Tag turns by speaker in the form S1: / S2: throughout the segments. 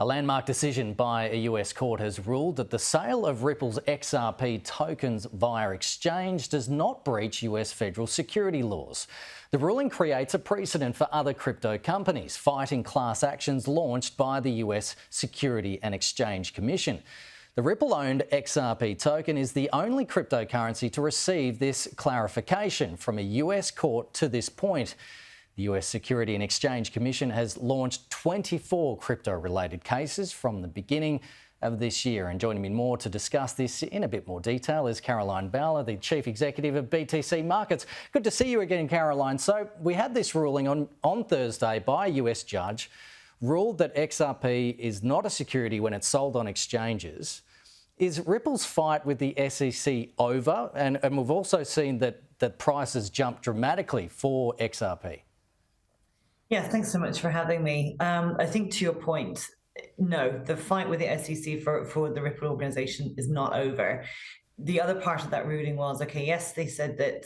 S1: A landmark decision by a US court has ruled that the sale of Ripple's XRP tokens via exchange does not breach US federal security laws. The ruling creates a precedent for other crypto companies fighting class actions launched by the US Securities and Exchange Commission. The Ripple-owned XRP token is the only cryptocurrency to receive this clarification from a US court to this point. The US Securities and Exchange Commission has launched 24 crypto-related cases from the beginning of this year. And joining me more to discuss this in a bit more detail is Caroline Bowler, the Chief Executive of BTC Markets. Good to see you again, Caroline. So we had this ruling on Thursday by a US judge, ruled that XRP is not a security when it's sold on exchanges. Is Ripple's fight with the SEC over? And we've also seen that prices jumped dramatically for XRP.
S2: Yeah, thanks so much for having me. I think to your point, no, the fight with the SEC for the Ripple organization is not over. The other part of that ruling was, okay, yes, they said that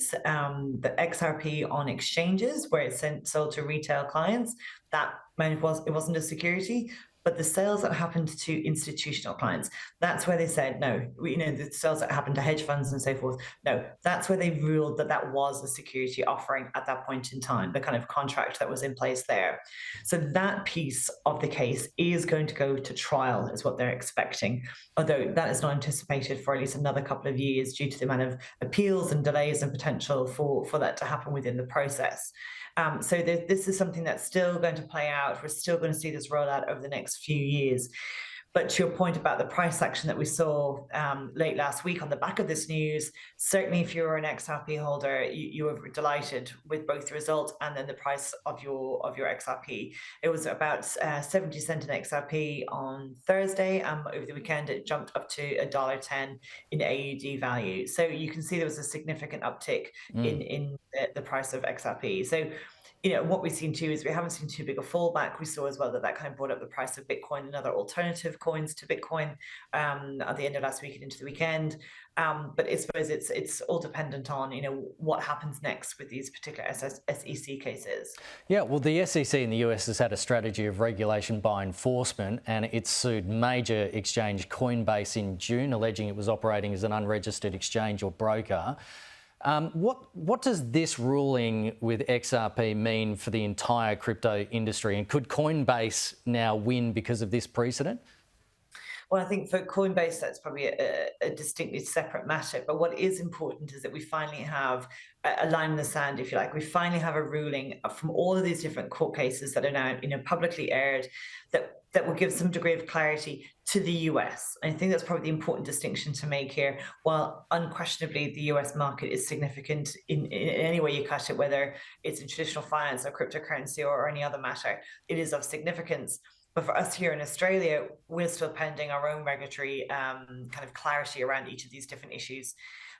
S2: the XRP on exchanges, where it's sold to retail clients, that it wasn't a security. But the sales that happened to institutional clients, that's where they said, no, the sales that happened to hedge funds and so forth, no, that's where they ruled that was a security offering at that point in time, the kind of contract that was in place there. So that piece of the case is going to go to trial, is what they're expecting, although that is not anticipated for at least another couple of years due to the amount of appeals and delays and potential for that to happen within the process. So this is something that's still going to play out. We're still going to see this roll out over the next few years. But to your point about the price action that we saw late last week on the back of this news, certainly if you were an XRP holder, you were delighted with both the result and then the price of your XRP. It was about 70 cents an XRP on Thursday. Over the weekend, it jumped up to $1.10 in AUD value. So you can see there was a significant uptick in the price of XRP. So what we've seen too is we haven't seen too big a fallback. We saw as well that kind of brought up the price of Bitcoin and other alternative coins to Bitcoin at the end of last week and into the weekend. But I suppose it's all dependent on what happens next with these particular SEC cases.
S1: Yeah, well, the SEC in the US has had a strategy of regulation by enforcement, and it sued major exchange Coinbase in June, alleging it was operating as an unregistered exchange or broker. What does this ruling with XRP mean for the entire crypto industry? And could Coinbase now win because of this precedent?
S2: Well, I think for Coinbase, that's probably a distinctly separate matter. But what is important is that we finally have a line in the sand, if you like. We finally have a ruling from all of these different court cases that are now publicly aired that will give some degree of clarity to the US. I think that's probably the important distinction to make here. While unquestionably the US market is significant in any way you cut it, whether it's in traditional finance or cryptocurrency or any other matter, it is of significance. But for us here in Australia, we're still pending our own regulatory kind of clarity around each of these different issues.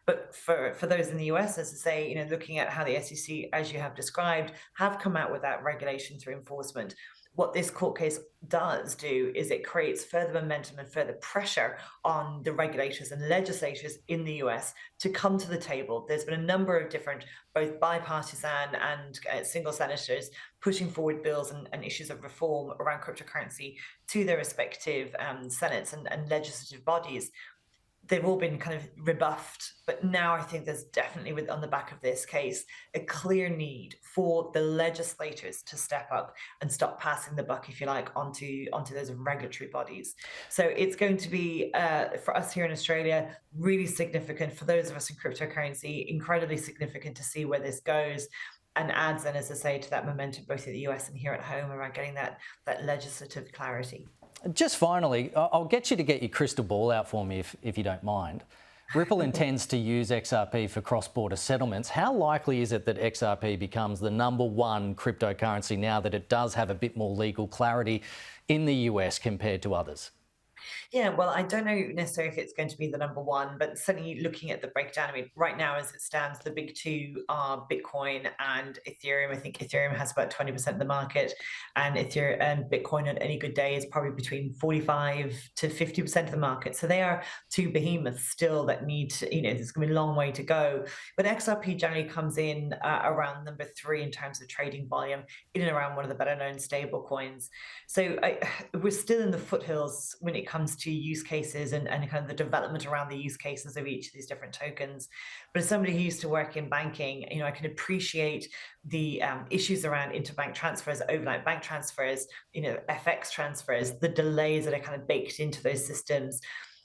S2: But for those in the US, as I say, looking at how the SEC, as you have described, have come out with that regulation through enforcement, what this court case does do is it creates further momentum and further pressure on the regulators and legislators in the US to come to the table. There's been a number of different, both bipartisan and single senators pushing forward bills and issues of reform around cryptocurrency to their respective senates and legislative bodies. They've all been kind of rebuffed, but now I think there's definitely, on the back of this case, a clear need for the legislators to step up and stop passing the buck, if you like, onto those regulatory bodies. So it's going to be, for us here in Australia, really significant. For those of us in cryptocurrency, incredibly significant to see where this goes, and adds then, as I say, to that momentum both in the US and here at home around getting that legislative clarity.
S1: Just finally, I'll get you to get your crystal ball out for me if you don't mind. Ripple intends to use XRP for cross-border settlements. How likely is it that XRP becomes the #1 cryptocurrency now that it does have a bit more legal clarity in the US compared to others?
S2: Yeah, well, I don't know necessarily if it's going to be the number one, but certainly looking at the breakdown, I mean, right now as it stands, the big two are Bitcoin and Ethereum. I think Ethereum has about 20% of the market, and Ethereum and Bitcoin on any good day is probably between 45 to 50% of the market. So they are two behemoths still that need to, there's going to be a long way to go. But XRP generally comes in around number three in terms of trading volume, in and around one of the better known stable coins. So we're still in the foothills when it comes to use cases and kind of the development around the use cases of each of these different tokens. But as somebody who used to work in banking, I can appreciate the issues around interbank transfers, overnight bank transfers, FX transfers, the delays that are kind of baked into those systems.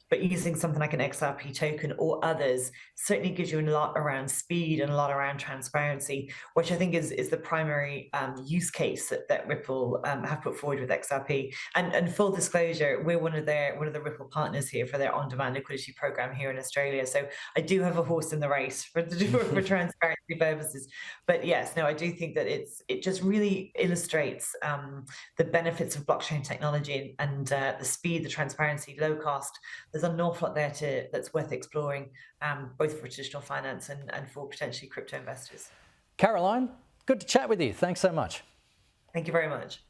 S2: But using something like an XRP token or others certainly gives you a lot around speed and a lot around transparency, which I think is the primary use case that Ripple have put forward with XRP. And full disclosure, we're one of the Ripple partners here for their on-demand liquidity program here in Australia. So I do have a horse in the race for transparency purposes. But yes, no, I do think that it just really illustrates the benefits of blockchain technology and the speed, the transparency, low cost. There's an awful lot there that's worth exploring, both for traditional finance and for potentially crypto investors.
S1: Caroline, good to chat with you. Thanks so much.
S2: Thank you very much.